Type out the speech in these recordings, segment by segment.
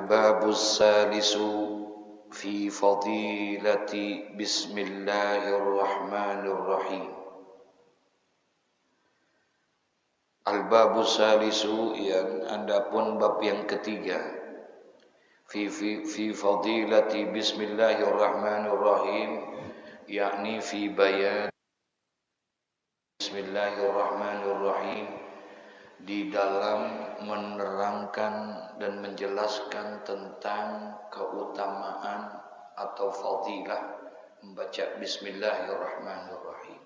الباب الثالث في فضيلة بسم الله الرحمن الرحيم. Al-babu salisu, yang adapun bab yang ketiga, fi fadilati bismillahirrahmanirrahim, yakni fi bayan bismillahirrahmanirrahim, di dalam menerangkan dan menjelaskan tentang keutamaan atau fadilah membaca bismillahirrahmanirrahim.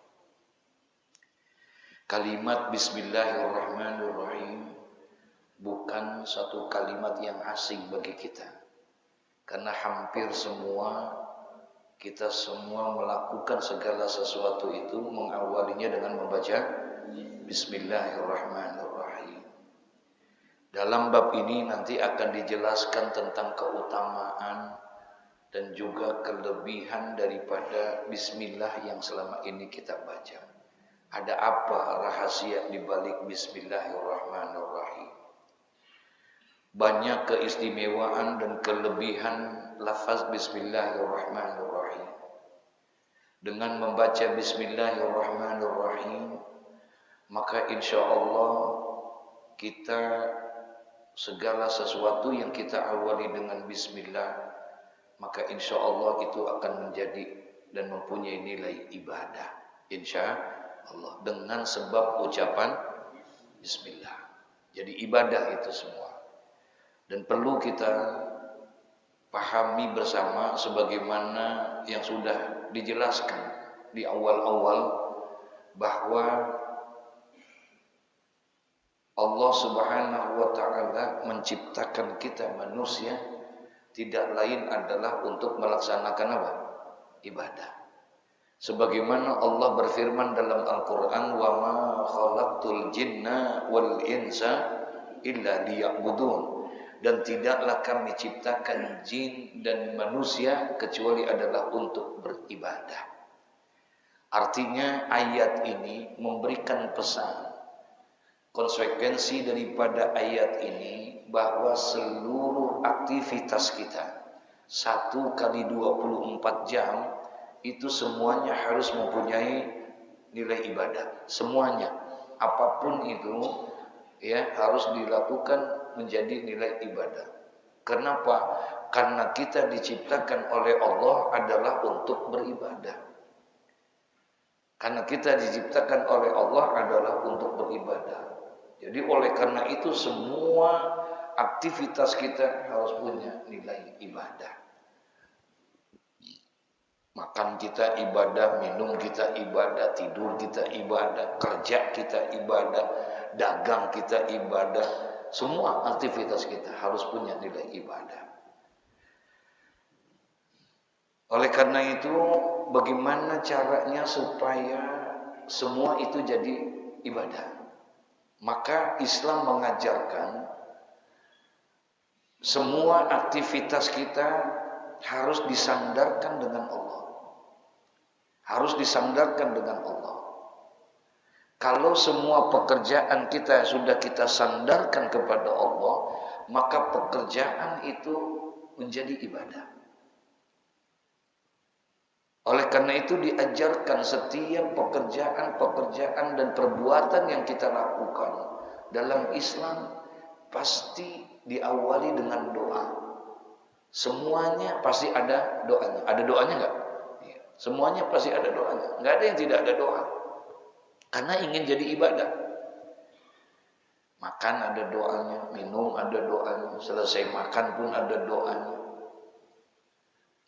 Kalimat bismillahirrahmanirrahim bukan satu kalimat yang asing bagi kita, karena hampir kita semua melakukan segala sesuatu itu mengawalinya dengan membaca bismillahirrahmanirrahim. Dalam bab ini nanti akan dijelaskan tentang keutamaan dan juga kelebihan daripada bismillah yang selama ini kita baca. Ada apa rahasia di balik bismillahirrahmanirrahim? Banyak keistimewaan dan kelebihan lafaz bismillahirrahmanirrahim. Dengan membaca bismillahirrahmanirrahim, maka insya Allah kita segala sesuatu yang kita awali dengan bismillah, maka insya Allah itu akan menjadi dan mempunyai nilai ibadah, insya Allah, dengan sebab ucapan bismillah. Jadi ibadah itu semua. Dan perlu kita pahami bersama sebagaimana yang sudah dijelaskan di awal-awal, bahwa Allah Subhanahu wa ta'ala menciptakan kita manusia tidak lain adalah untuk melaksanakan apa? Ibadah. Sebagaimana Allah berfirman dalam Al-Quran, wa ma khalaqtul jinna wal insa illa liya'budun, dan tidaklah kami ciptakan jin dan manusia kecuali adalah untuk beribadah. Artinya ayat ini memberikan pesan, konsekuensi daripada ayat ini, bahwa seluruh aktivitas kita 1 kali 24 jam itu semuanya harus mempunyai nilai ibadah. Semuanya, apapun itu, ya, harus dilakukan menjadi nilai ibadah. Kenapa? Karena kita diciptakan oleh Allah adalah untuk beribadah. Karena kita diciptakan oleh Allah adalah untuk beribadah. Jadi oleh karena itu semua aktivitas kita harus punya nilai ibadah. Makan kita ibadah, minum kita ibadah, tidur kita ibadah, kerja kita ibadah, dagang kita ibadah. Semua aktivitas kita harus punya nilai ibadah. Oleh karena itu, bagaimana caranya supaya semua itu jadi ibadah? Maka Islam mengajarkan semua aktivitas kita harus disandarkan dengan Allah. Harus disandarkan dengan Allah. Kalau semua pekerjaan kita sudah kita sandarkan kepada Allah, maka pekerjaan itu menjadi ibadah. Oleh karena itu diajarkan setiap pekerjaan dan perbuatan yang kita lakukan dalam Islam pasti diawali dengan doa. Semuanya pasti ada doanya. Ada doanya enggak? Semuanya pasti ada doanya. Enggak ada yang tidak ada doa. Karena ingin jadi ibadah. Makan ada doanya, minum ada doanya, selesai makan pun ada doanya.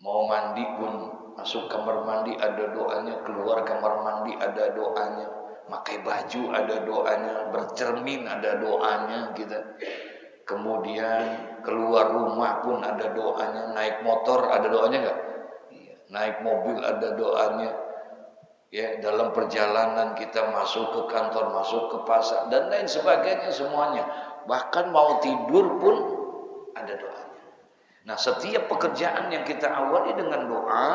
Mau mandi pun masuk kamar mandi ada doanya, keluar kamar mandi ada doanya, pakai baju ada doanya, bercermin ada doanya gitu. Kemudian keluar rumah pun ada doanya, naik motor ada doanya enggak? Naik mobil ada doanya, ya, dalam perjalanan kita masuk ke kantor, masuk ke pasar dan lain sebagainya semuanya. Bahkan mau tidur pun ada doanya. Nah, setiap pekerjaan yang kita awali dengan doa,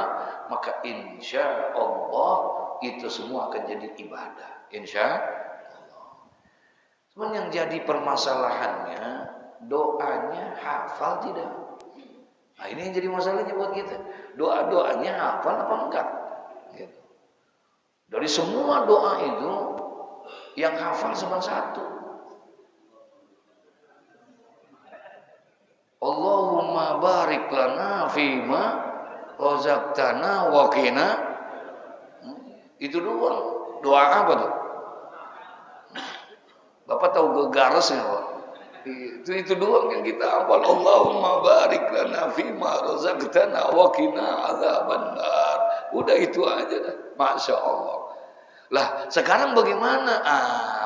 maka insya Allah itu semua akan jadi ibadah. Insya Allah. Cuman yang jadi permasalahannya, doanya hafal tidak? Nah, ini yang jadi masalahnya buat kita. Doa-doanya hafal apa enggak? Gitu. Dari semua doa itu yang hafal cuma satu. Allahumma barik lana fima razaqtana wa qina. Itu doang. Doa apa tuh? Bapak tahu gegaresnya, Pak? Itu doang yang kita hafal. Allahumma barik lana fima razaqtana wa qina adzabannar. Udah itu aja dah. Masya Allah. Lah, sekarang bagaimana?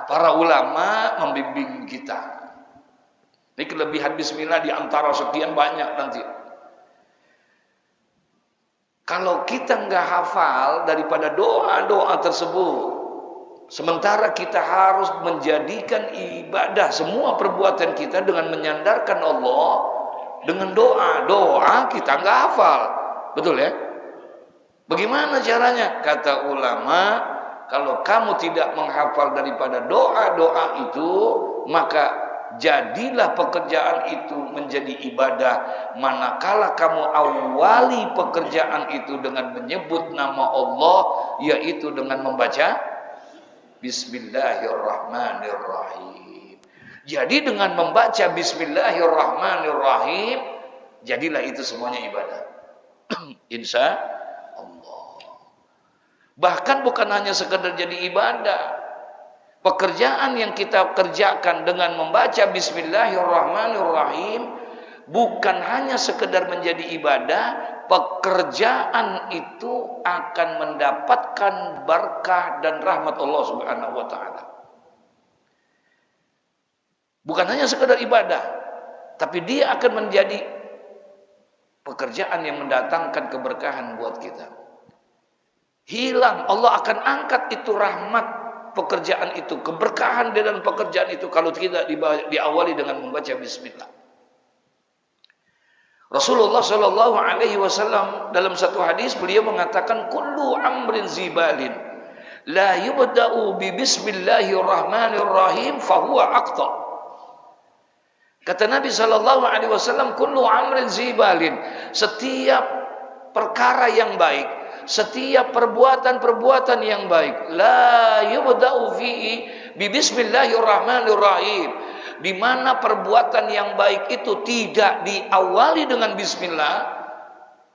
Para ulama membimbing kita. Ini kelebihan bismillah di antara sekian banyak nanti. Kalau kita nggak hafal daripada doa-doa tersebut, sementara kita harus menjadikan ibadah semua perbuatan kita dengan menyandarkan Allah dengan doa kita nggak hafal, betul ya? Bagaimana caranya? Kata ulama, kalau kamu tidak menghafal daripada doa-doa itu, maka jadilah pekerjaan itu menjadi ibadah manakala kamu awali pekerjaan itu dengan menyebut nama Allah, yaitu dengan membaca Bismillahirrahmanirrahim. Jadi dengan membaca Bismillahirrahmanirrahim, jadilah itu semuanya ibadah. Insya Allah. Bahkan bukan hanya sekedar jadi ibadah. Pekerjaan yang kita kerjakan dengan membaca Bismillahirrahmanirrahim bukan hanya sekedar menjadi ibadah, pekerjaan itu akan mendapatkan berkah dan rahmat Allah Subhanahu wa taala. Bukan hanya sekedar ibadah, tapi dia akan menjadi pekerjaan yang mendatangkan keberkahan buat kita. Hilang, Allah akan angkat itu rahmat pekerjaan itu, keberkahan dalam pekerjaan itu kalau tidak diawali dengan membaca bismillah. Rasulullah Shallallahu Alaihi Wasallam dalam satu hadis beliau mengatakan, kullu amrin zibalin la yubda'u bi bismillahirrahmanirrahim fahuwa aqta. Kata Nabi Shallallahu Alaihi Wasallam, kullu amrin zibalin, setiap perkara yang baik, setiap perbuatan-perbuatan yang baik, la yubda'u fihi bi bismillahirrahmanirrahim, di mana perbuatan yang baik itu tidak diawali dengan bismillah.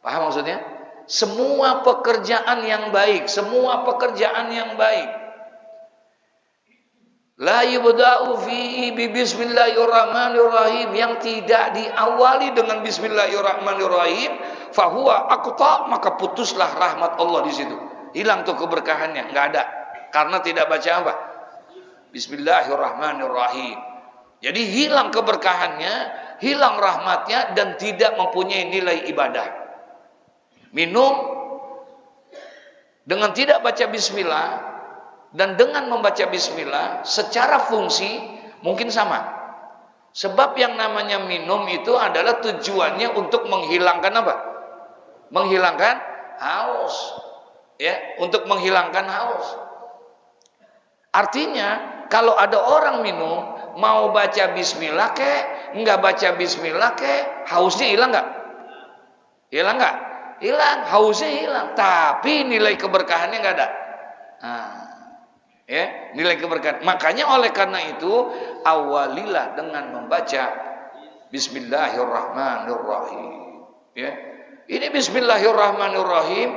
Paham maksudnya? Semua pekerjaan yang baik, semua pekerjaan yang baik, la yubda'u fihi bi bismillahirrahmanirrahim, yang tidak diawali dengan bismillahirrahmanirrahim, fahuwa aqta, maka putuslah rahmat Allah di situ. Hilang tuh keberkahannya, enggak ada. Karena tidak baca apa? Bismillahirrahmanirrahim. Jadi hilang keberkahannya, hilang rahmatnya, dan tidak mempunyai nilai ibadah. Minum dengan tidak baca bismillah dan dengan membaca bismillah secara fungsi mungkin sama. Sebab yang namanya minum itu adalah tujuannya untuk menghilangkan apa? Menghilangkan haus. Ya, untuk menghilangkan haus. Artinya kalau ada orang minum mau baca bismillah kek, enggak baca bismillah kek, hausnya hilang enggak? Hilang enggak? Hilang, hausnya hilang, tapi nilai keberkahannya enggak ada. Ya, nilai keberkahan. Makanya oleh karena itu awalilah dengan membaca Bismillahirrahmanirrahim. Ya, ini Bismillahirrahmanirrahim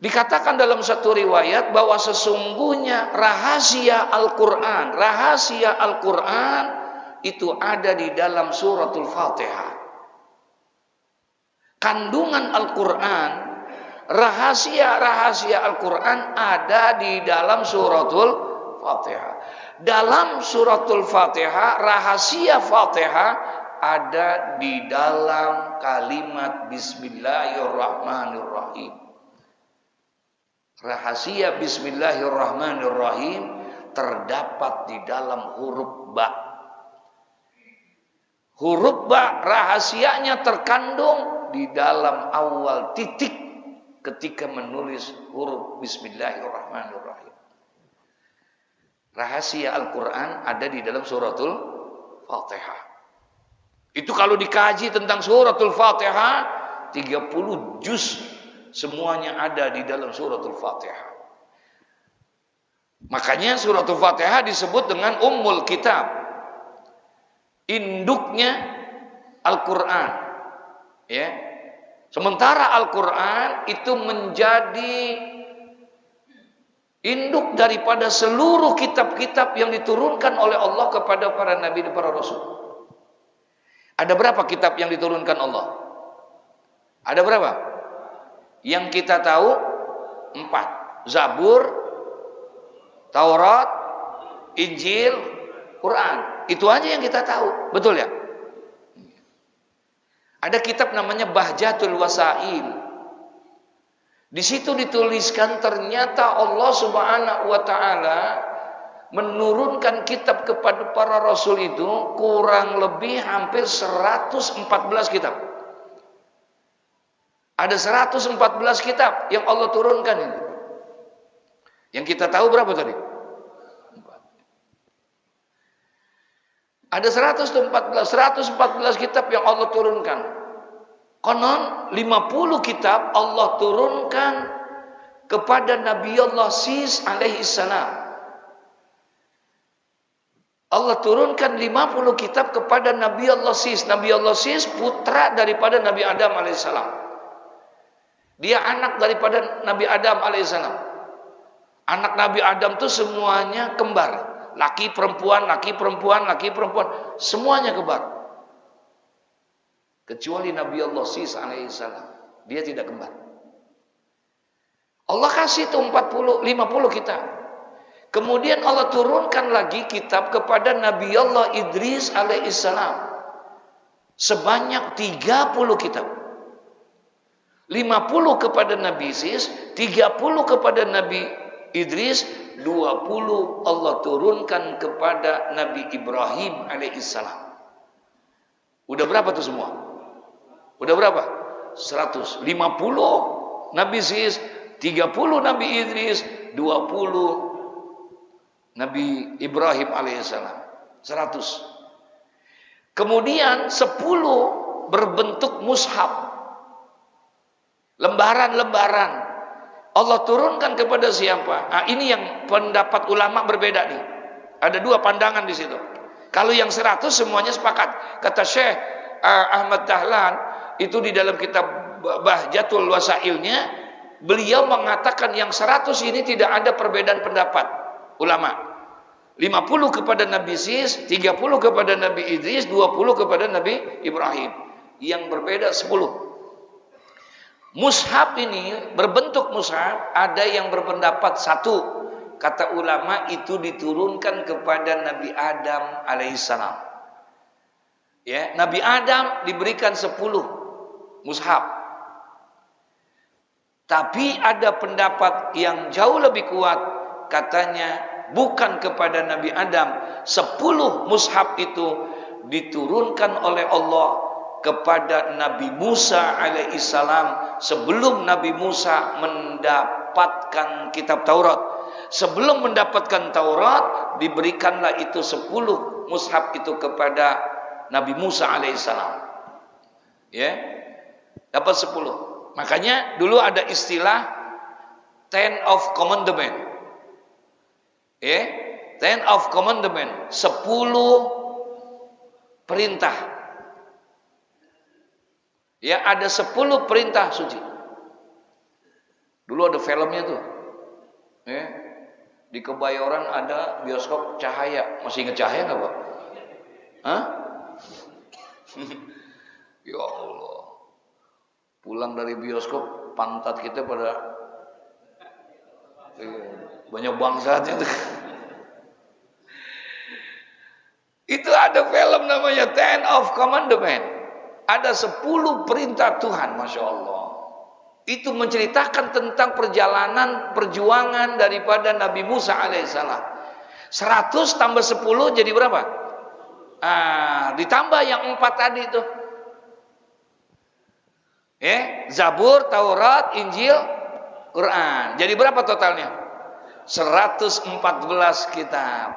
dikatakan dalam satu riwayat bahwa sesungguhnya rahasia Al-Quran itu ada di dalam suratul Fatihah. Kandungan Al-Quran, rahasia Al-Quran ada di dalam suratul Fatihah. Dalam suratul Fatihah, rahasia Fatihah ada di dalam kalimat Bismillahirrahmanirrahim. Rahasia Bismillahirrahmanirrahim terdapat di dalam huruf ba. Huruf ba rahasianya terkandung di dalam awal titik ketika menulis huruf Bismillahirrahmanirrahim. Rahasia Al-Quran ada di dalam suratul Fatihah. Itu kalau dikaji tentang suratul Fatihah, 30 juz semuanya ada di dalam suratul Fatihah. Makanya suratul Fatihah disebut dengan Ummul Kitab, induknya Al-Quran. Ya. Sementara Al-Quran itu menjadi induk daripada seluruh kitab-kitab yang diturunkan oleh Allah kepada para nabi dan para rasul. Ada berapa kitab yang diturunkan Allah? Ada berapa? Yang kita tahu 4. Zabur, Taurat, Injil, Quran. Itu aja yang kita tahu. Betul ya? Ada kitab namanya Bahjatul Wasail. Di situ dituliskan ternyata Allah Subhanahu wa taala menurunkan kitab kepada para rasul itu kurang lebih hampir 114 kitab. Ada 114 kitab yang Allah turunkan itu. Yang kita tahu berapa tadi? 4. Ada 114 kitab yang Allah turunkan. Konon 50 kitab Allah turunkan kepada Nabi Allah Sis alaihi salam. Allah turunkan 50 kitab kepada Nabi Allah Sis. Nabi Allah Sis putra daripada Nabi Adam alaihissalam. Dia anak daripada Nabi Adam alaihissalam. Anak Nabi Adam itu semuanya kembar. Laki perempuan, laki perempuan, laki perempuan. Semuanya kembar. Kecuali Nabi Allah Sis alaihissalam. Dia tidak kembar. Allah kasih itu 50 kitab. Kemudian Allah turunkan lagi kitab kepada Nabi Allah Idris alaihissalam. Sebanyak 30 kitab. 50 kepada Nabi Sis, 30 kepada Nabi Idris, 20 Allah turunkan kepada Nabi Ibrahim alaihissalam. Udah berapa tuh semua? Udah berapa? 150 Nabi Sis, 30 Nabi Idris, 20 Nabi Ibrahim alaihissalam. 100. Kemudian 10 berbentuk mushaf. Lembaran-lembaran. Allah turunkan kepada siapa? Nah, ini yang pendapat ulama berbeda nih. Ada 2 pandangan di situ. Kalau yang 100 semuanya sepakat. Kata Syekh Ahmad Dahlan itu di dalam kitab Bahjatul Wasailnya, beliau mengatakan yang 100 ini tidak ada perbedaan pendapat ulama. 50 kepada Nabi Sis, 30 kepada Nabi Idris, 20 kepada Nabi Ibrahim. Yang berbeda 10. Mushaf ini berbentuk mushaf, ada yang berpendapat 1. Kata ulama itu diturunkan kepada Nabi Adam alaihissalam. Ya, Nabi Adam diberikan 10 mushaf. Tapi ada pendapat yang jauh lebih kuat, katanya bukan kepada Nabi Adam. 10 mushaf itu diturunkan oleh Allah kepada Nabi Musa alaihissalam sebelum Nabi Musa mendapatkan kitab Taurat. Sebelum mendapatkan Taurat, diberikanlah itu 10 mushaf itu kepada Nabi Musa alaihissalam. Ya, dapat 10. Makanya dulu ada istilah Ten of Commandment. Ten of Commandment, 10 perintah. Ya, ada 10 perintah suci. Dulu ada filmnya tuh. Di Kebayoran ada bioskop Cahaya. Masih ingat Cahaya nggak, Pak? Hah? Ya Allah. Pulang dari bioskop, pantat kita pada banyak bangsanya tuh. Itu ada film namanya Ten of Commandment. Ada 10 perintah Tuhan, Masya Allah. Itu menceritakan tentang perjalanan perjuangan daripada Nabi Musa alaihissalam. 100 tambah 10 jadi berapa? Ditambah yang 4 tadi itu. Zabur, Taurat, Injil, Quran. Jadi berapa totalnya? 114 kitab.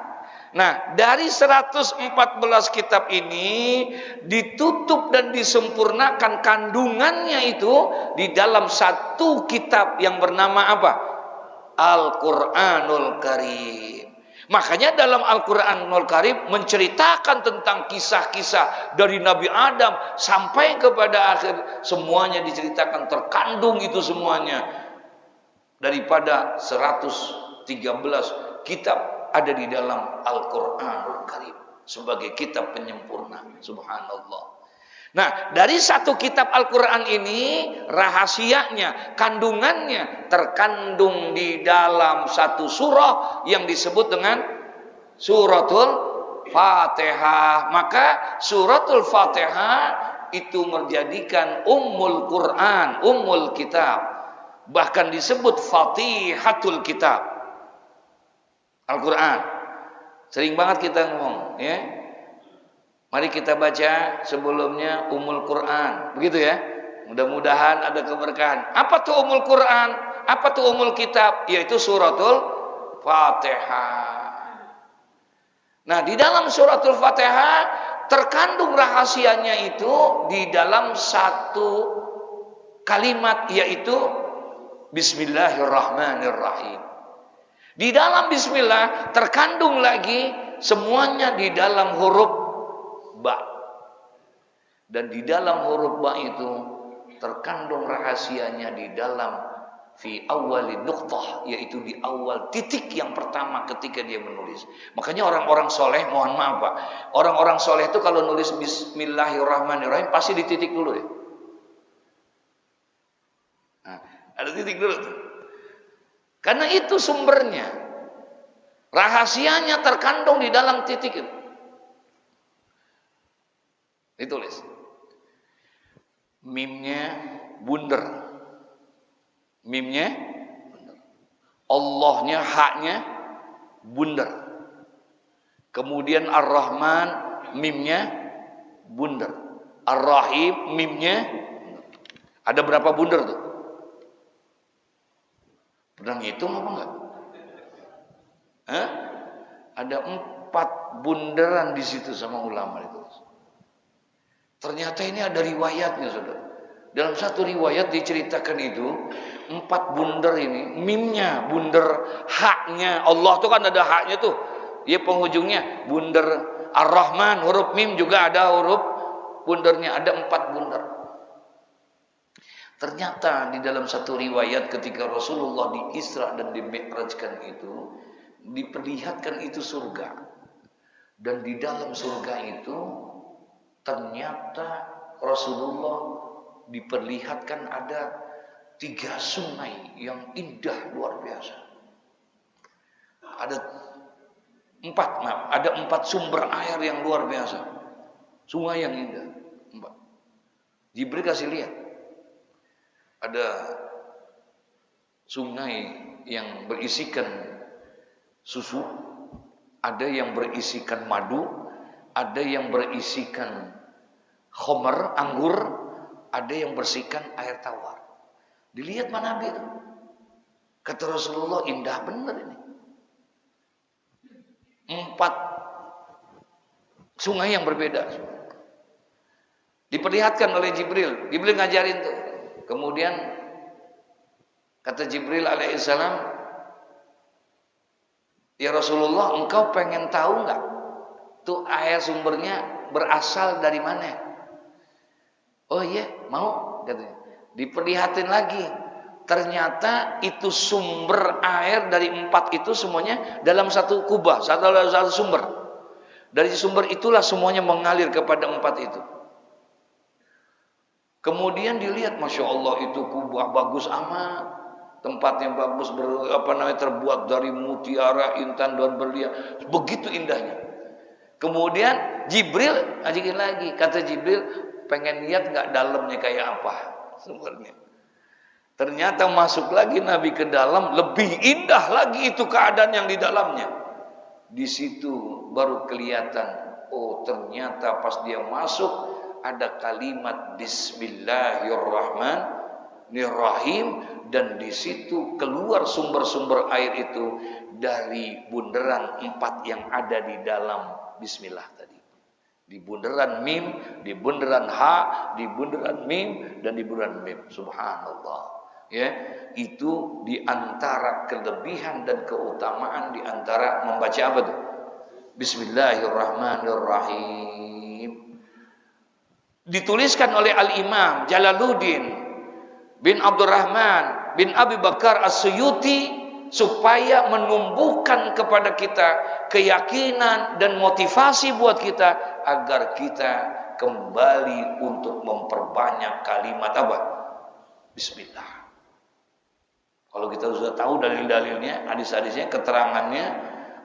Nah, dari 114 kitab ini ditutup dan disempurnakan kandungannya itu di dalam satu kitab yang bernama apa? Al-Qur'anul Karim. Makanya dalam Al-Qur'anul Karim menceritakan tentang kisah-kisah dari Nabi Adam sampai kepada akhir, semuanya diceritakan, terkandung itu semuanya. Daripada 113 kitab ada di dalam Al-Qur'anul Karim sebagai kitab penyempurna. Subhanallah. Nah, dari satu kitab Al-Quran ini rahasianya, kandungannya terkandung di dalam satu surah yang disebut dengan Suratul Fatihah. Maka Suratul Fatihah itu menjadikan Ummul Quran, Ummul Kitab. Bahkan disebut Fatihatul Kitab. Al-Quran. Sering banget kita ngomong, ya. Mari kita baca sebelumnya Ummul Quran. Begitu ya. Mudah-mudahan ada keberkahan. Apa tuh Ummul Quran? Apa tuh Ummul Kitab? Yaitu Suratul Fatihah. Nah, di dalam Suratul Fatihah terkandung rahasianya itu di dalam satu kalimat, yaitu Bismillahirrahmanirrahim. Di dalam bismillah terkandung lagi semuanya di dalam huruf ba. Dan di dalam huruf ba itu terkandung rahasianya di dalam fi awwali nuqtah, yaitu di awal titik yang pertama ketika dia menulis. Makanya orang-orang soleh, mohon maaf Pak, orang-orang soleh itu kalau nulis Bismillahirrahmanirrahim pasti di titik dulu ya. Nah, ada titik dulu tuh. Karena itu sumbernya. Rahasianya terkandung di dalam titik itu. Ditulis. Mimnya bunder. Mimnya bunder. Allahnya, haknya bunder. Kemudian Ar-Rahman mimnya bunder. Ar-Rahim mimnya bunder. Ada berapa bunder tuh? Pernah ngitung apa enggak? Ada 4 bunderan di situ sama ulama itu. Ternyata ini ada riwayatnya, saudara. Dalam satu riwayat diceritakan itu 4 bunder ini, mimnya bunder, haknya Allah tuh kan ada haknya tuh. Ya penghujungnya bunder Ar-Rahman, huruf mim juga ada huruf bundernya, ada 4 bunder. Ternyata di dalam satu riwayat ketika Rasulullah di Isra dan di Mi'rajkan itu diperlihatkan itu surga. Dan di dalam surga itu ternyata Rasulullah diperlihatkan ada 3 sungai yang indah luar biasa. Ada 4 sumber air yang luar biasa. Sungai yang indah. 4. Jibril kasih lihat. Ada sungai yang berisikan susu, ada yang berisikan madu, ada yang berisikan khamar, anggur, ada yang berisikan air tawar. Dilihat mana Nabi itu. Kata Rasulullah, indah benar ini. 4 sungai yang berbeda. Diperlihatkan oleh Jibril. Jibril ngajarin tuh. Kemudian kata Jibril alaihissalam, ya Rasulullah, engkau pengen tahu nggak tuh air sumbernya berasal dari mana? Oh iya, mau, katanya. Diperlihatin lagi. Ternyata itu sumber air dari 4 itu semuanya dalam satu kubah, satu sumber. Dari sumber itulah semuanya mengalir kepada 4 itu. Kemudian dilihat, masya Allah itu kubah bagus amat, tempatnya bagus, terbuat dari mutiara, intan, dan berlian, begitu indahnya. Kemudian Jibril ngajakin lagi, kata Jibril, pengen lihat nggak dalamnya kayak apa sumbernya. Ternyata masuk lagi Nabi ke dalam, lebih indah lagi itu keadaan yang di dalamnya. Di situ baru kelihatan, oh ternyata pas dia masuk ada kalimat Bismillahirrahmanirrahim. Rahim, dan di situ keluar sumber-sumber air itu dari bunderan 4 yang ada di dalam bismillah tadi. Di bunderan mim, di bunderan ha, di bunderan mim, dan di bunderan mim. Subhanallah. Ya, itu di antara kelebihan dan keutamaan di antara membaca apa tuh? Bismillahirrahmanirrahim. Dituliskan oleh Al-Imam Jalaluddin bin Abdurrahman bin Abi Bakar As-Suyuti supaya menumbuhkan kepada kita keyakinan dan motivasi buat kita agar kita kembali untuk memperbanyak kalimat apa? Bismillah. Kalau kita sudah tahu dalil-dalilnya, hadis-hadisnya, keterangannya,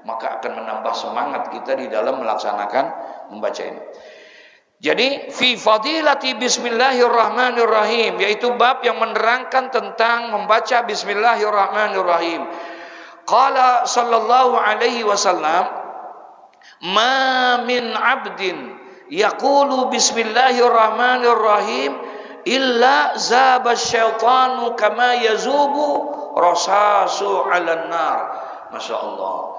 maka akan menambah semangat kita di dalam melaksanakan membaca ini. Jadi fi fadilati bismillahirrahmanirrahim, yaitu bab yang menerangkan tentang membaca bismillahirrahmanirrahim. Qala sallallahu alaihi wasallam, ma min abdin yaqulu bismillahirrahmanirrahim illa zaba syaitanu kama yazubu rasasu 'alan nar. Masya Allah.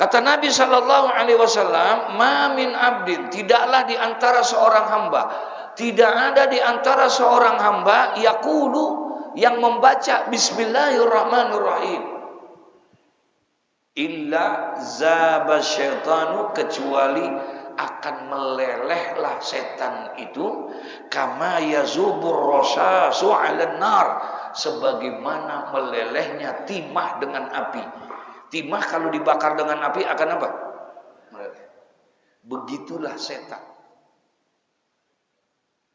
Kata Nabi sallallahu alaihi wasallam, ma min abdin, tidaklah di antara seorang hamba, tidak ada di antara seorang hamba yaqulu, yang membaca bismillahirrahmanirrahim, illa zaba syaitanu, kecuali akan melelehlah setan itu, kama yazubur rasasu 'alan nar, sebagaimana melelehnya timah dengan api. Timah kalau dibakar dengan api akan apa? Meleleh. Begitulah setan.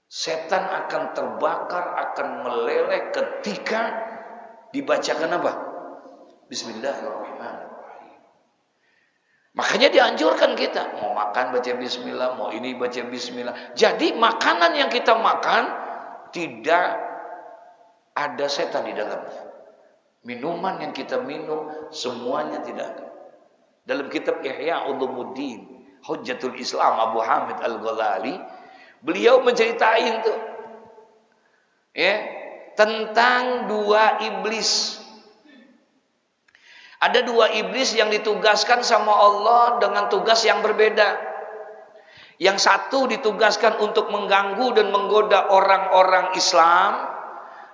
Setan akan terbakar, akan meleleh ketika dibacakan apa? Bismillahirrahmanirrahim. Makanya dianjurkan kita mau makan baca bismillah, mau ini baca bismillah. Jadi makanan yang kita makan tidak ada setan di dalamnya. Minuman yang kita minum semuanya tidak ada. Dalam kitab Ihya Ulumuddin, Hujjatul Islam Abu Hamid Al-Ghazali, beliau menceritain tuh ya, tentang 2 iblis. Ada 2 iblis yang ditugaskan sama Allah dengan tugas yang berbeda. Yang satu ditugaskan untuk mengganggu dan menggoda orang-orang Islam.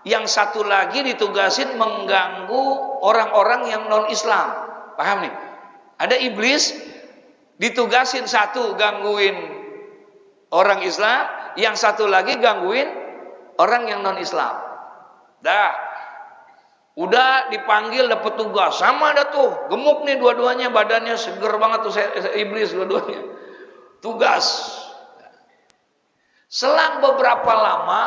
Yang satu lagi ditugasin mengganggu orang-orang yang non-Islam. Paham nih? Ada iblis ditugasin satu gangguin orang Islam, yang satu lagi gangguin orang yang non-Islam. Dah, udah dipanggil dapat tugas, sama ada tuh, gemuk nih dua-duanya, badannya seger banget tuh iblis dua-duanya. Tugas. Selang beberapa lama,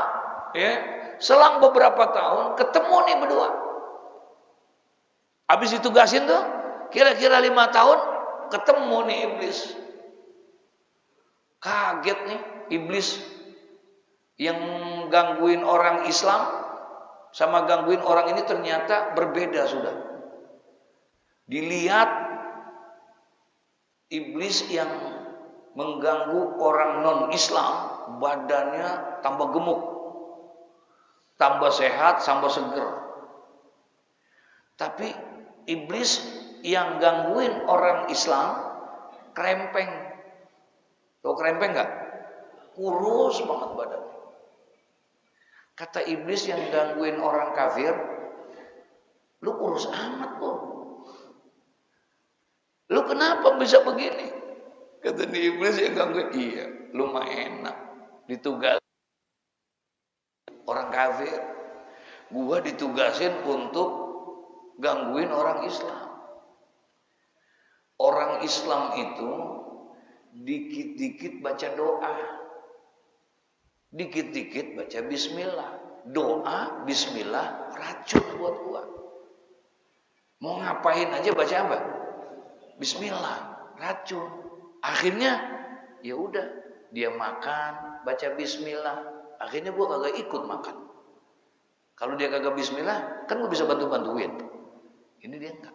ya. Selang beberapa tahun ketemu nih berdua. Habis ditugasin tuh kira-kira 5 tahun ketemu nih iblis. Kaget nih iblis yang gangguin orang Islam sama gangguin orang ini ternyata berbeda sudah. Dilihat iblis yang mengganggu orang non-Islam badannya tambah gemuk, tambah sehat, tambah seger. Tapi iblis yang gangguin orang Islam krempeng. Tahu krempeng nggak? Kurus banget badannya. Kata iblis yang gangguin orang kafir, lu kurus amat lu. Lu kenapa bisa begini? Kata iblis yang gangguin, iya, lu mah enak ditugas orang kafir, gua ditugasin untuk gangguin orang Islam. Orang Islam itu dikit-dikit baca doa, dikit-dikit baca bismillah. Doa bismillah racun buat gua. Mau ngapain aja baca apa? Bismillah, racun. Akhirnya ya udah, dia makan baca bismillah. Akhirnya gua kagak ikut makan. Kalau dia kagak bismillah, kan gua bisa bantu-bantuin. Ini dia enggak.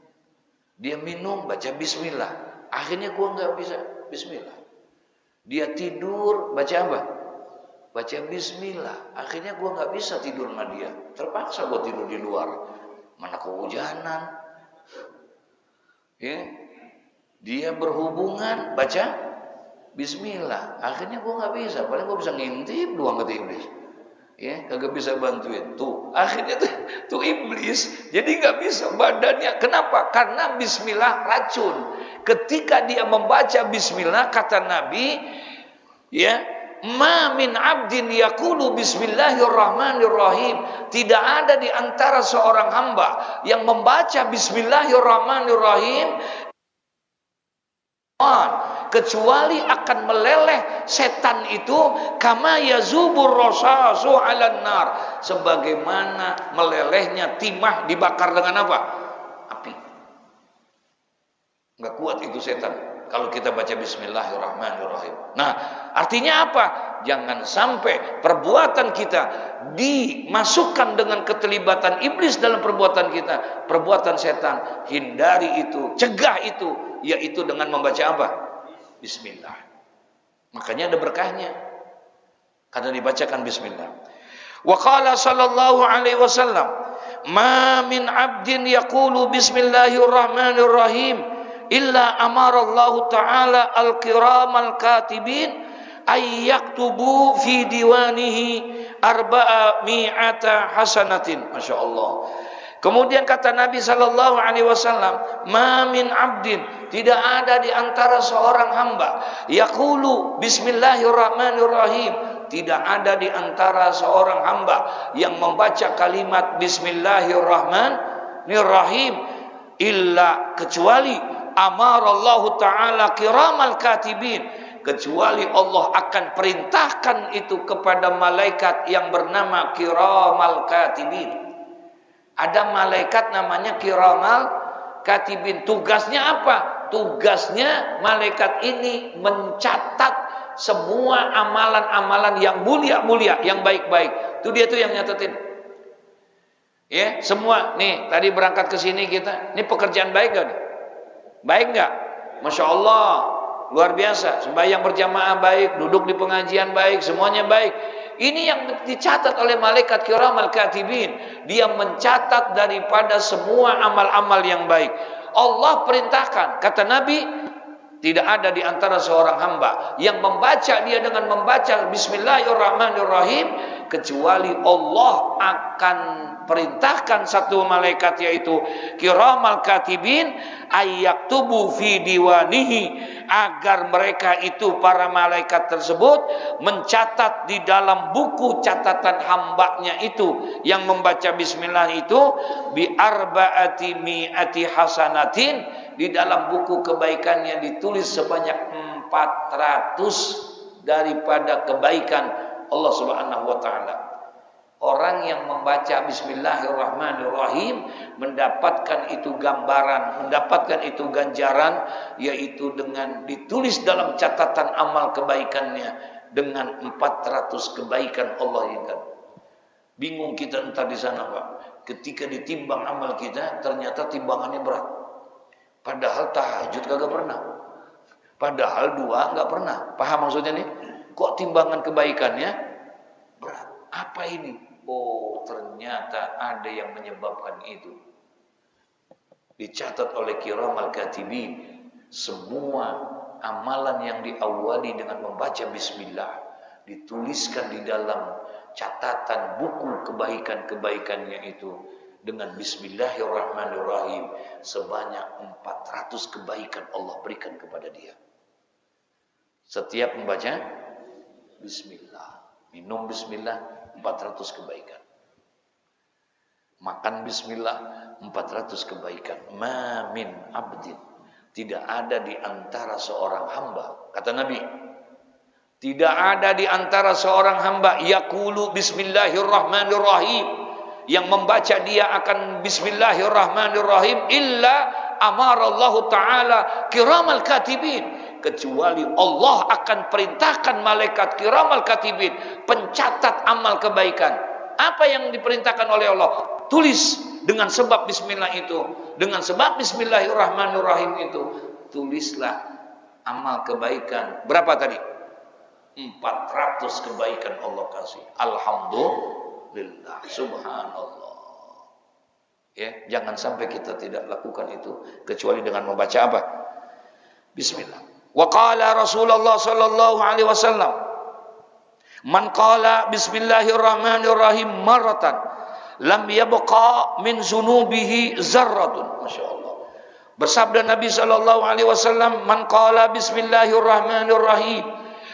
Dia minum baca bismillah. Akhirnya gua enggak bisa bismillah. Dia tidur baca apa? baca bismillah. Akhirnya gue nggak bisa tidur sama dia, terpaksa gue tidur di luar. Mana kehujanan, ya. Dia berhubungan baca bismillah. Akhirnya gue nggak bisa, paling gue bisa ngintip doang kata iblis. Ya, kagak bisa bantuin. Tuh, akhirnya tuh iblis jadi nggak bisa badannya. Kenapa? Karena bismillah racun. Ketika dia membaca bismillah, kata Nabi, ya, ma min abdin yaqulu bismillahirrahmanirrahim. Tidak ada di antara seorang hamba yang membaca bismillahirrahmanirrahim kecuali akan meleleh setan itu kama yazubur rasasu 'alan nar, sebagaimana melelehnya timah dibakar dengan apa? Api. Enggak kuat itu setan kalau kita baca bismillahirrahmanirrahim. Nah, artinya apa? Jangan sampai perbuatan kita dimasukkan dengan keterlibatan iblis dalam perbuatan kita, perbuatan setan. Hindari itu, cegah itu, yaitu dengan membaca apa? Bismillah. Makanya ada berkahnya karena dibacakan bismillah. Wa qala sallallahu alaihi wasallam, "Ma min 'abdin yaqulu bismillahirrahmanirrahim illa amarallahu ta'ala al-kiramal katibin ay yaktubu fi diwanihi arba'a mi'ata hasanatin." Masya Allah. Kemudian kata Nabi sallallahu alaihi wasallam, "Ma min 'abdin," tidak ada di antara seorang hamba, yaqulu bismillahirrahmanirrahim, tidak ada di antara seorang hamba yang membaca kalimat bismillahirrahmanirrahim illa kecuali amarallahu ta'ala kiramal katibin, kecuali Allah akan perintahkan itu kepada malaikat yang bernama kiramal katibin. Ada malaikat namanya kiramal katibin. Tugasnya apa? Tugasnya malaikat ini mencatat semua amalan-amalan yang mulia-mulia, yang baik-baik. Itu dia tuh yang nyatetin. Ya, semua nih tadi berangkat ke sini kita. Ini pekerjaan baik gak nih? Baik nggak? Masya Allah, luar biasa. Sembahyang berjamaah baik, duduk di pengajian baik, semuanya baik. Ini yang dicatat oleh malaikat kiramal katibin. Dia mencatat daripada semua amal-amal yang baik. Allah perintahkan, kata Nabi, tidak ada di antara seorang hamba yang membaca dia dengan membaca bismillahirrahmanirrahim kecuali Allah akan perintahkan satu malaikat yaitu kiramal katibin ayyaktubu fi diwanihi, agar mereka itu para malaikat tersebut mencatat di dalam buku catatan hambanya itu yang membaca bismillah itu bi arba'ati mi'ati hasanatin, di dalam buku kebaikannya ditulis sebanyak 400 daripada kebaikan Allah Subhanahu wa taala. Orang yang membaca bismillahirrahmanirrahim mendapatkan itu gambaran, mendapatkan itu ganjaran, yaitu dengan ditulis dalam catatan amal kebaikannya dengan 400 kebaikan Allah ingat. Bingung kita entar di sana, Pak. Ketika ditimbang amal kita ternyata timbangannya berat. Padahal tahajud kagak pernah. Padahal doa enggak pernah. Paham maksudnya nih? Kok timbangan kebaikannya berat? Apa ini? Oh, ternyata ada yang menyebabkan itu. Dicatat oleh kiramal katibin. Semua amalan yang diawali dengan membaca bismillah dituliskan di dalam catatan buku kebaikan-kebaikannya itu dengan bismillahirrahmanirrahim sebanyak 400 kebaikan Allah berikan kepada dia. Setiap membaca bismillah, minum bismillah, 400 kebaikan. Makan bismillah, 400 kebaikan. Ma min abdin, tidak ada di antara seorang hamba, kata Nabi, tidak ada di antara seorang hamba yaqulu bismillahirrahmanirrahim, yang membaca dia akan bismillahirrahmanirrahim illa amarallahu ta'ala kiramal katibin, kecuali Allah akan perintahkan malaikat kiramal katibin, pencatat amal kebaikan. Apa yang diperintahkan oleh Allah? Tulis dengan sebab bismillah itu, dengan sebab bismillahirrahmanirrahim itu, tulislah amal kebaikan. Berapa tadi? 400 kebaikan Allah kasih. Alhamdulillah, subhanallah. Ya, jangan sampai kita tidak lakukan itu kecuali dengan membaca apa? Bismillah. Wa qala Rasulullah sallallahu alaihi wasallam, man qala bismillahirrahmanirrahim marratan lam yabqa min zunubihi zarratun. Masyaallah. Bersabda Nabi sallallahu alaihi wasallam, man qala bismillahirrahmanirrahim,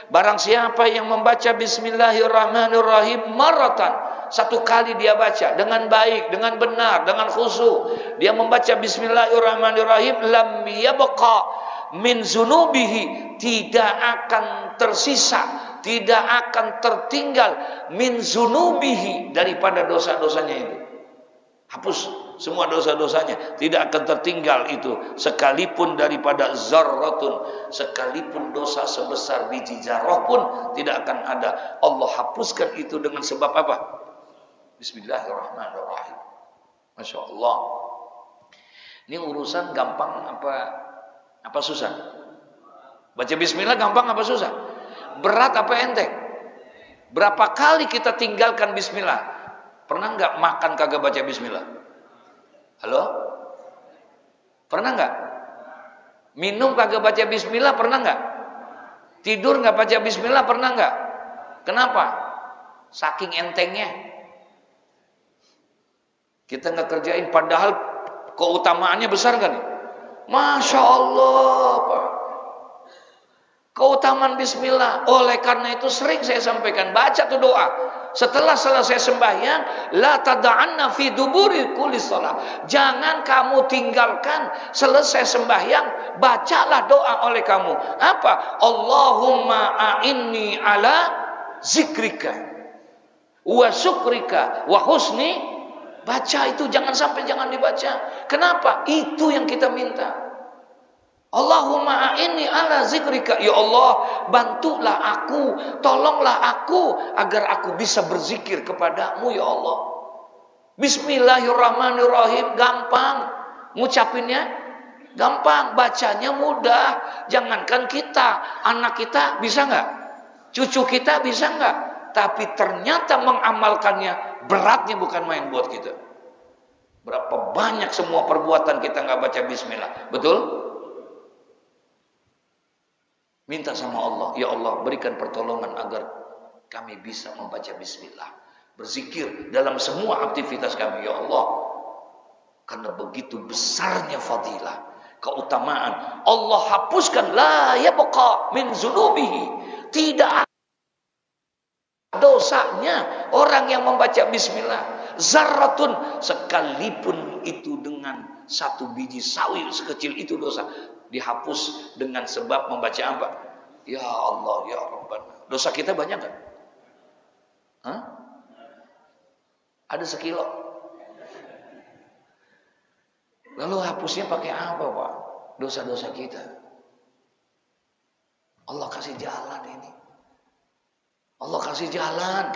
barang siapa yang membaca bismillahirrahmanirrahim marratan, satu kali dia baca dengan baik, dengan benar, dengan khusyuk, dia membaca bismillahirrahmanirrahim, lam yabqa min zunubihi, tidak akan tersisa, tidak akan tertinggal min zunubihi, daripada dosa-dosanya itu. Hapus semua dosa-dosanya, tidak akan tertinggal itu, sekalipun daripada zarratun, sekalipun dosa sebesar biji zarah pun tidak akan ada. Allah hapuskan itu dengan sebab apa? Bismillahirrahmanirrahim. Masya Allah. Ini urusan gampang apa susah? Baca bismillah gampang apa susah? Berat apa enteng? Berapa kali kita tinggalkan bismillah? Pernah nggak makan kagak baca bismillah? Halo? Pernah nggak? Minum kagak baca bismillah? Pernah nggak? Tidur nggak baca bismillah? Pernah nggak? Kenapa? Saking entengnya. Kita nggak kerjain, padahal keutamaannya besar kan? Masya Allah, Pak. Keutamaan bismillah. Oleh karena itu sering saya sampaikan, baca tuh doa. Setelah selesai sembahyang, la tada'anna fi duburi kulli shalah. Jangan kamu tinggalkan selesai sembahyang, bacalah doa oleh kamu. Apa? Allahumma a'inni ala zikrika wa syukrika wa husni. Baca itu, jangan sampai jangan dibaca. Kenapa? Itu yang kita minta. Allahumma a'inni ala zikrika. Ya Allah, bantulah aku, tolonglah aku agar aku bisa berzikir kepadamu ya Allah. Bismillahirrahmanirrahim, gampang. Ngucapinnya gampang, bacanya mudah. Jangankan kita, anak kita bisa nggak? Cucu kita bisa nggak? Tapi ternyata mengamalkannya beratnya bukan main buat kita. Berapa banyak semua perbuatan kita nggak baca bismillah. Betul? Minta sama Allah, ya Allah berikan pertolongan agar kami bisa membaca bismillah, berzikir dalam semua aktivitas kami ya Allah. Karena begitu besarnya fadilah, keutamaan. Allah hapuskan la yabqa min zunubihi, tidak dosanya orang yang membaca bismillah zarratun, sekalipun itu dengan satu biji sawi sekecil itu dosa dihapus dengan sebab membaca apa? Ya Allah ya Rabbana. Dosa kita banyak kan? Hah? Ada sekilo. Lalu hapusnya pakai apa Pak? Dosa-dosa kita. Allah kasih jalan ini. Allah kasih jalan.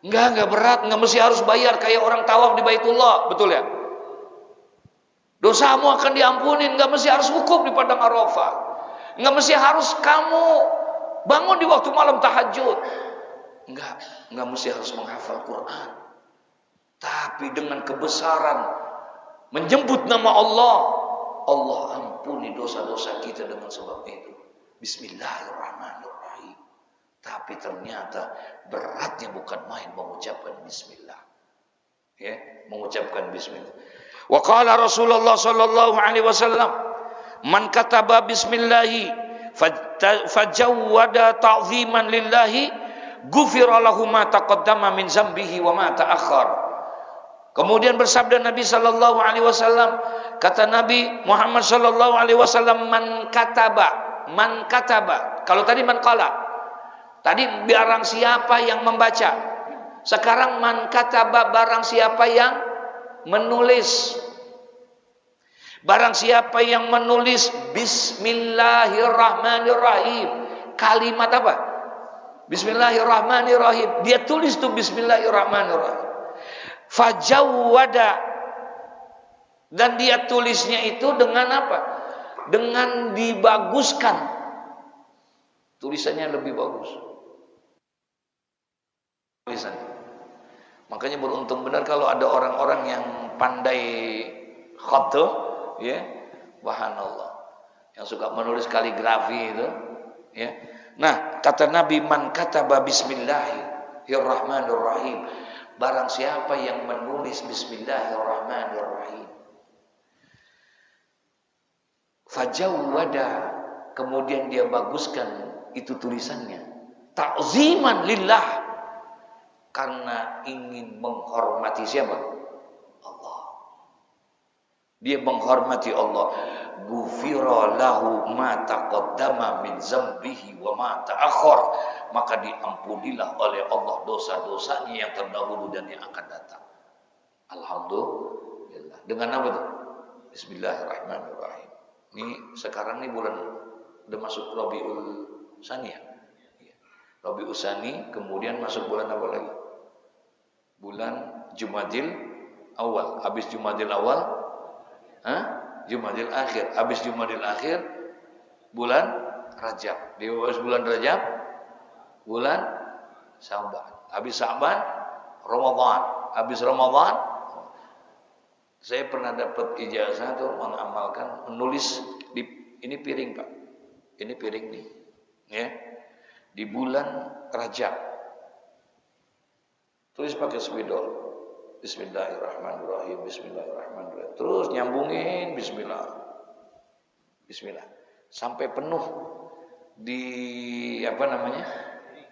Enggak berat, enggak mesti harus bayar kayak orang tawaf di Baitullah, betul ya? Dosamu akan diampuni, enggak mesti harus wukuf di padang Arafah. Enggak mesti harus kamu bangun di waktu malam tahajud. Enggak mesti harus menghafal Quran. Tapi dengan kebesaran menjemput nama Allah, Allah ampuni dosa-dosa kita dengan sebab itu. Bismillahirrahmanirrahim. Tapi ternyata beratnya bukan main mengucapkan bismillah. Ya, mengucapkan bismillah. Wa qala Rasulullah sallallahu alaihi wasallam, man kataba bismillahi fajawwada ta'ziman lillahi ghufira lahu ma taqaddama min zambihi wa ma ta'akhkhar. Kemudian bersabda Nabi sallallahu alaihi wasallam, kata Nabi Muhammad sallallahu alaihi wasallam, man kataba. Kalau tadi man qala. Tadi barang siapa yang membaca. Sekarang man kataba, barang siapa yang menulis. Barang siapa yang menulis bismillahirrahmanirrahim. Kalimat apa? Bismillahirrahmanirrahim. Dia tulis tuh bismillahirrahmanirrahim. Fajawwada. Dan dia tulisnya itu dengan apa? Dengan dibaguskan. Tulisannya lebih bagus. tulisannya. Makanya beruntung benar kalau ada orang-orang yang pandai khat tuh, ya, subhanallah, yang suka menulis kaligrafi itu, ya. Nah, kata Nabi, man kataba bismillahirrahmanirrahim, barang siapa yang menulis bismillahirrahmanirrahim, fajawwada, kemudian dia baguskan itu tulisannya, ta'ziman lillah, karena ingin menghormati siapa? Allah. Dia menghormati Allah. Ghufira lahu ma taqaddama min zambihi wa ma ta'akhkhar, maka diampunilah oleh Allah dosa-dosanya yang terdahulu dan yang akan datang. Alhamdulillah. Dengan apa tuh? Bismillahirrahmanirrahim. Ini sekarang nih bulan udah masuk Rabiul Tsani ya. Rabiul Tsani, kemudian masuk bulan apa lagi? Bulan Jumadil Awal. Habis Jumadil Awal, Jumadil Akhir. Habis Jumadil Akhir, bulan Rajab. Di bulan Rajab, bulan Sa'ban. Habis Sa'ban, Ramadan. Habis Ramadan, saya pernah dapat ijazah tuh mengamalkan menulis di ini piring, Pak. Ini piring nih, ya. Di bulan Rajab. Tulis pakai spidol. Bismillahirrahmanirrahim, bismillahirrahmanirrahim. Terus nyambungin bismillah. Bismillah. Sampai penuh di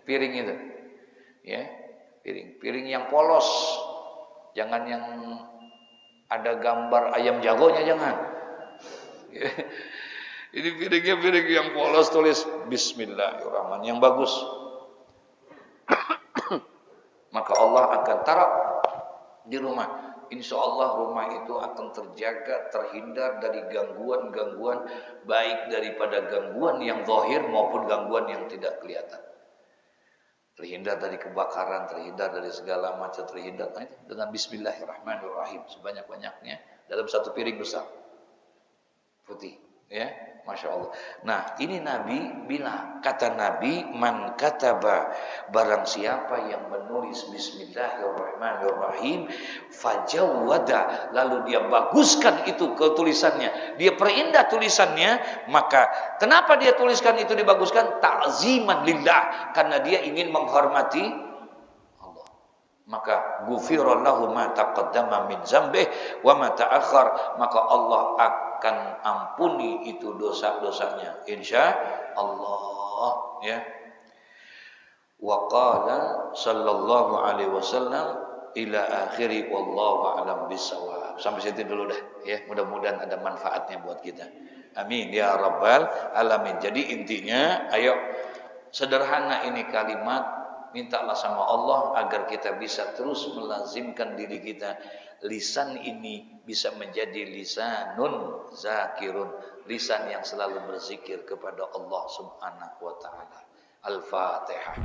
piring itu. Ya, piring yang polos. Jangan yang ada gambar ayam jagonya, jangan. Ini piringnya piring yang polos, tulis bismillahirrahmanirrahim yang bagus. Maka Allah akan taruh di rumah. Insya Allah rumah itu akan terjaga, terhindar dari gangguan-gangguan, baik daripada gangguan yang zahir maupun gangguan yang tidak kelihatan. Terhindar dari kebakaran, terhindar dari segala macam, terhindar dengan bismillahirrahmanirrahim sebanyak-banyaknya dalam satu piring besar putih, ya. Masya Allah. Nah, ini Nabi bilang, kata Nabi, man kataba, barang siapa yang menulis bismillahirrahmanirrahim, fajawwada, lalu dia baguskan itu ketulisannya, dia perindah tulisannya, maka kenapa dia tuliskan itu dibaguskan? Ta'ziman lillah, karena dia ingin menghormati Allah. Maka ghufira lahu ma taqaddama min dzambih wa ma ta'akhkhar, maka Allah akan ampuni itu dosa-dosanya, insya Allah, ya. Wa qala sallallahu alaihi wasallam ila akhiri wallahu a'lam bissawab. Sampai situ dulu dah, ya. Mudah-mudahan ada manfaatnya buat kita. Amin ya rabbal alamin. Jadi intinya, ayo, sederhana ini kalimat, mintalah sama Allah agar kita bisa terus melazimkan diri kita. Lisan ini bisa menjadi lisanun zakirun, lisan yang selalu berzikir kepada Allah Subhanahu wa taala. Al-Fatihah.